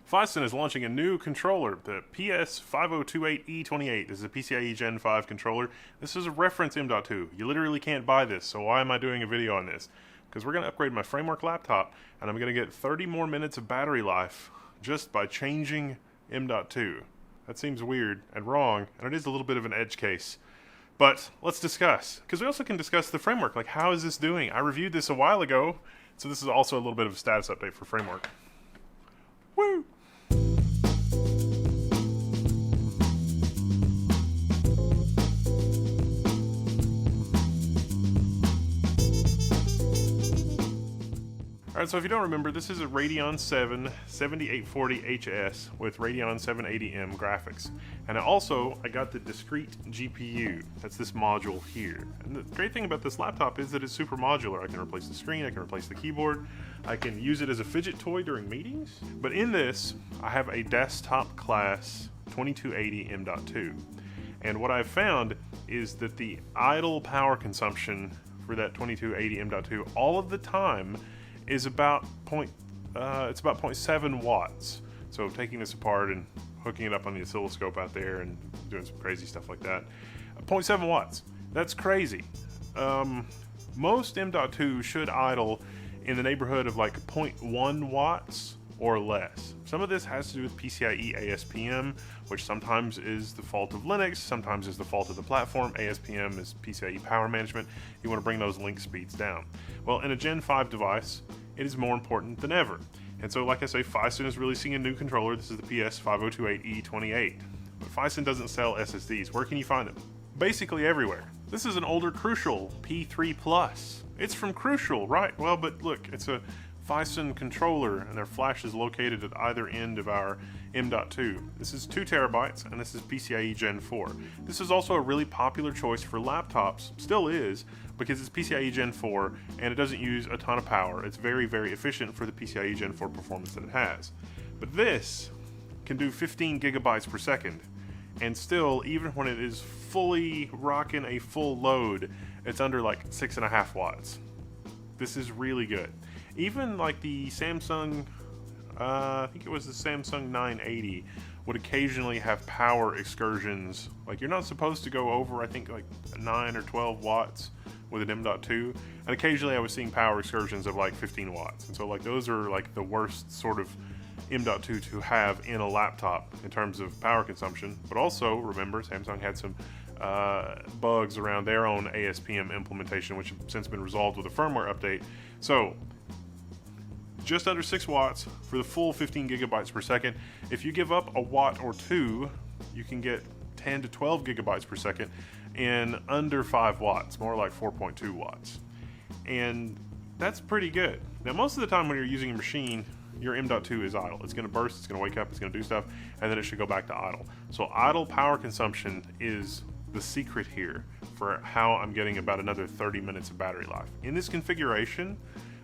Phison is launching a new controller, the PS5028E28. This is a PCIe Gen 5 controller. This is a reference M.2. You literally can't buy this, so why am I doing a video on this? Because we're going to upgrade my Framework laptop, and I'm going to get 30 more minutes of battery life just by changing M.2. That seems weird and wrong, and it is a little bit of an edge case. But let's discuss, because we also can discuss the Framework. Like, how is this doing? I reviewed this a while ago, so this is also a little bit of a status update for Framework. Woo! Alright, so if you don't remember, this is a Radeon 7 7840HS with Radeon 780M graphics. And I got the discrete GPU. That's this module here. And the great thing about this laptop is that it's super modular. I can replace the screen, I can replace the keyboard, I can use it as a fidget toy during meetings. But in this, I have a desktop class 2280 M.2. And what I've found is that the idle power consumption for that 2280 M.2 all of the time is about 0.7 watts. So taking this apart and hooking it up on the oscilloscope out there and doing some crazy stuff like that, 0.7 watts. That's crazy. Most M.2 should idle in the neighborhood of like 0.1 watts or less. Some of this has to do with PCIe ASPM, which sometimes is the fault of Linux, sometimes is the fault of the platform. ASPM is PCIe power management. You want to bring those link speeds down. Well, in a Gen 5 device, it is more important than ever. And so, like I say, Phison is releasing a new controller. This is the PS5028E28. But Phison doesn't sell SSDs. Where can you find them? Basically everywhere. This is an older Crucial P3+. It's from Crucial, right? Well, but look, it's a Phison controller, and their flash is located at either end of our M.2. This is 2 terabytes, and this is PCIe Gen 4. This is also a really popular choice for laptops, still is, because it's PCIe Gen 4, and it doesn't use a ton of power. It's very, very efficient for the PCIe Gen 4 performance that it has. But this can do 15 gigabytes per second, and still, even when it is fully rocking a full load, it's under like 6.5 watts. This is really good. Even like the Samsung, I think it was the Samsung 980, would occasionally have power excursions. Like, you're not supposed to go over, I think, like 9 or 12 watts with an M.2, and occasionally I was seeing power excursions of like 15 watts. And so like those are like the worst sort of M.2 to have in a laptop in terms of power consumption. But also, remember, Samsung had some bugs around their own ASPM implementation, which have since been resolved with a firmware update. So just under 6 watts for the full 15 gigabytes per second. If you give up a watt or two, you can get 10 to 12 gigabytes per second in under 5 watts, more like 4.2 watts. And that's pretty good. Now, most of the time when you're using a machine, your M.2 is idle. It's going to burst, it's going to wake up, it's going to do stuff, and then it should go back to idle. So idle power consumption is the secret here for how I'm getting about another 30 minutes of battery life. In this configuration,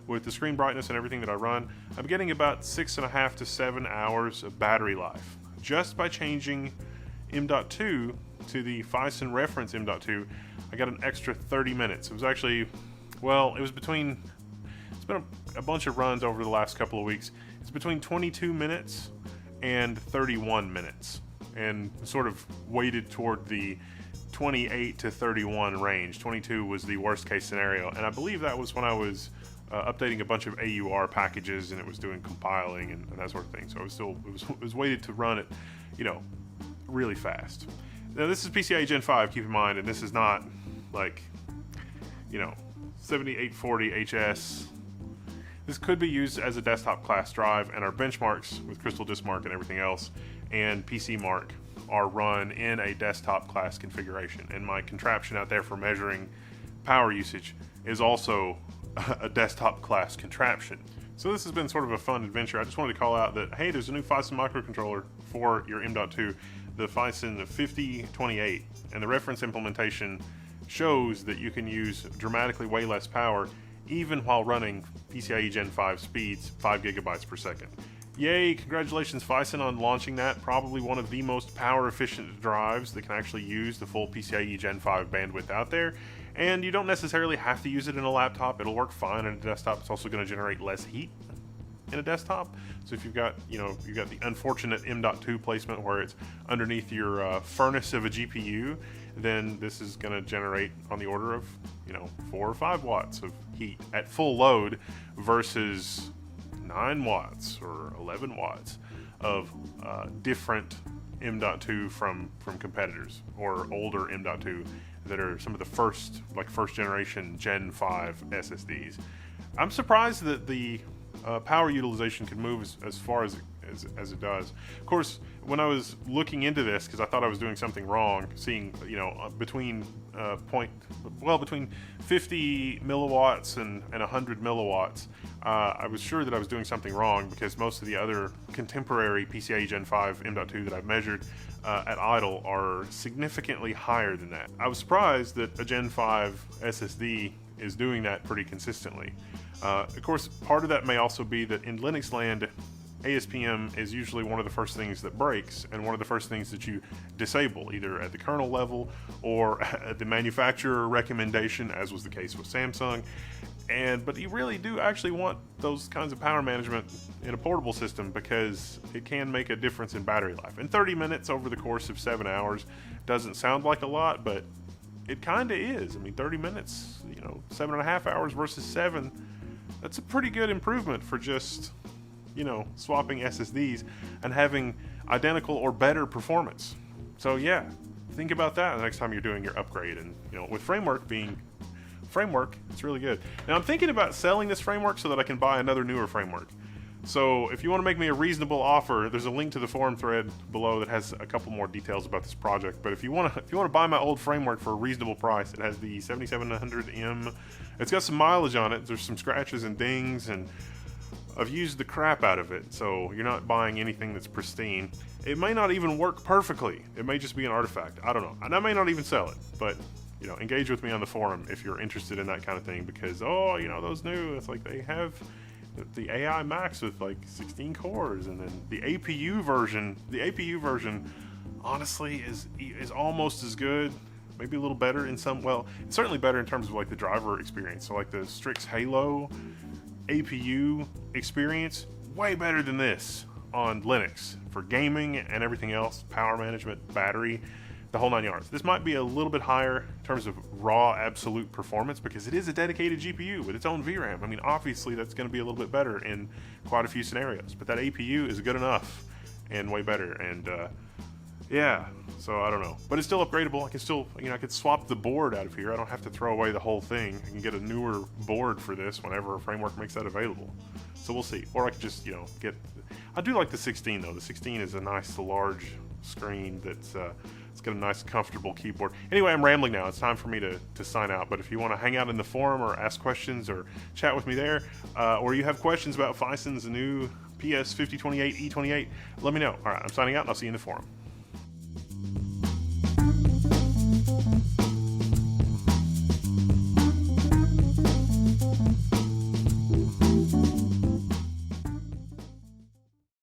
with the screen brightness and everything that I run, I'm getting about 6.5 to 7 hours of battery life. Just by changing M.2 to the Phison reference M.2, I got an extra 30 minutes. It was actually, well, it's been a bunch of runs over the last couple of weeks. It's between 22 minutes and 31 minutes, and sort of weighted toward the 28 to 31 range. 22 was the worst case scenario, and I believe that was when I was updating a bunch of AUR packages, and it was doing compiling and that sort of thing. So it was weighted to run it, really fast. Now this is PCIe Gen 5, keep in mind, and this is not like, 7840HS. This could be used as a desktop class drive, and our benchmarks with Crystal Disk Mark and everything else, and PC Mark are run in a desktop class configuration. And my contraption out there for measuring power usage is also a desktop class contraption. So this has been sort of a fun adventure. I just wanted to call out that, hey, there's a new Phison microcontroller for your M.2, the Phison 5028, and the reference implementation shows that you can use dramatically way less power even while running PCIe Gen 5 speeds, 5 gigabytes per second. Yay, congratulations Phison on launching that, probably one of the most power efficient drives that can actually use the full PCIe Gen 5 bandwidth out there. And you don't necessarily have to use it in a laptop, it'll work fine in a desktop. It's also going to generate less heat in a desktop. So if you've got, you've got the unfortunate M.2 placement where it's underneath your furnace of a GPU, then this is going to generate on the order of, 4 or 5 watts of heat at full load versus 9 watts or 11 watts of different M.2 from competitors or older M.2 that are some of the first generation Gen 5 SSDs. I'm surprised that the power utilization could move as far as it does. Of course, when I was looking into this, because I thought I was doing something wrong, seeing between 50 milliwatts and 100 milliwatts, I was sure that I was doing something wrong because most of the other contemporary PCIe Gen 5 M.2 that I've measured at idle are significantly higher than that. I was surprised that a Gen 5 SSD is doing that pretty consistently. Of course, part of that may also be that in Linux land, ASPM is usually one of the first things that breaks and one of the first things that you disable, either at the kernel level or at the manufacturer recommendation, as was the case with Samsung. But you really do actually want those kinds of power management in a portable system because it can make a difference in battery life. And 30 minutes over the course of 7 hours doesn't sound like a lot, but it kind of is. I mean, 30 minutes, 7.5 hours versus 7, that's a pretty good improvement for just swapping SSDs and having identical or better performance. So yeah, think about that the next time you're doing your upgrade. And with framework being framework, it's really good. Now I'm thinking about selling this framework so that I can buy another newer framework. So if you want to make me a reasonable offer, there's a link to the forum thread below that has a couple more details about this project. But if you want to buy my old framework for a reasonable price, it has the 7700M. It's got some mileage on it. There's some scratches and dings, and I've used the crap out of it, so you're not buying anything that's pristine. It may not even work perfectly. It may just be an artifact. I don't know. And I may not even sell it, but engage with me on the forum if you're interested in that kind of thing, because those new, it's like they have the AI Max with like 16 cores, and then the APU version honestly is almost as good, maybe a little better in some, well, it's certainly better in terms of like the driver experience. So like the Strix Halo APU experience, way better than this on Linux for gaming and everything else, power management, battery, the whole 9 yards. This might be a little bit higher in terms of raw absolute performance because it is a dedicated GPU with its own VRAM. I mean, obviously that's going to be a little bit better in quite a few scenarios, but that APU is good enough and way better. And yeah, so I don't know, but it's still upgradable. I can still, I could swap the board out of here. I don't have to throw away the whole thing. I can get a newer board for this whenever a framework makes that available. So we'll see. Or I could just, get, I do like the 16 though. The 16 is a nice large screen that's, it's got a nice comfortable keyboard. Anyway, I'm rambling now. It's time for me to sign out. But if you want to hang out in the forum or ask questions or chat with me there, or you have questions about Phison's new PS5028 E28, let me know. All right, I'm signing out and I'll see you in the forum.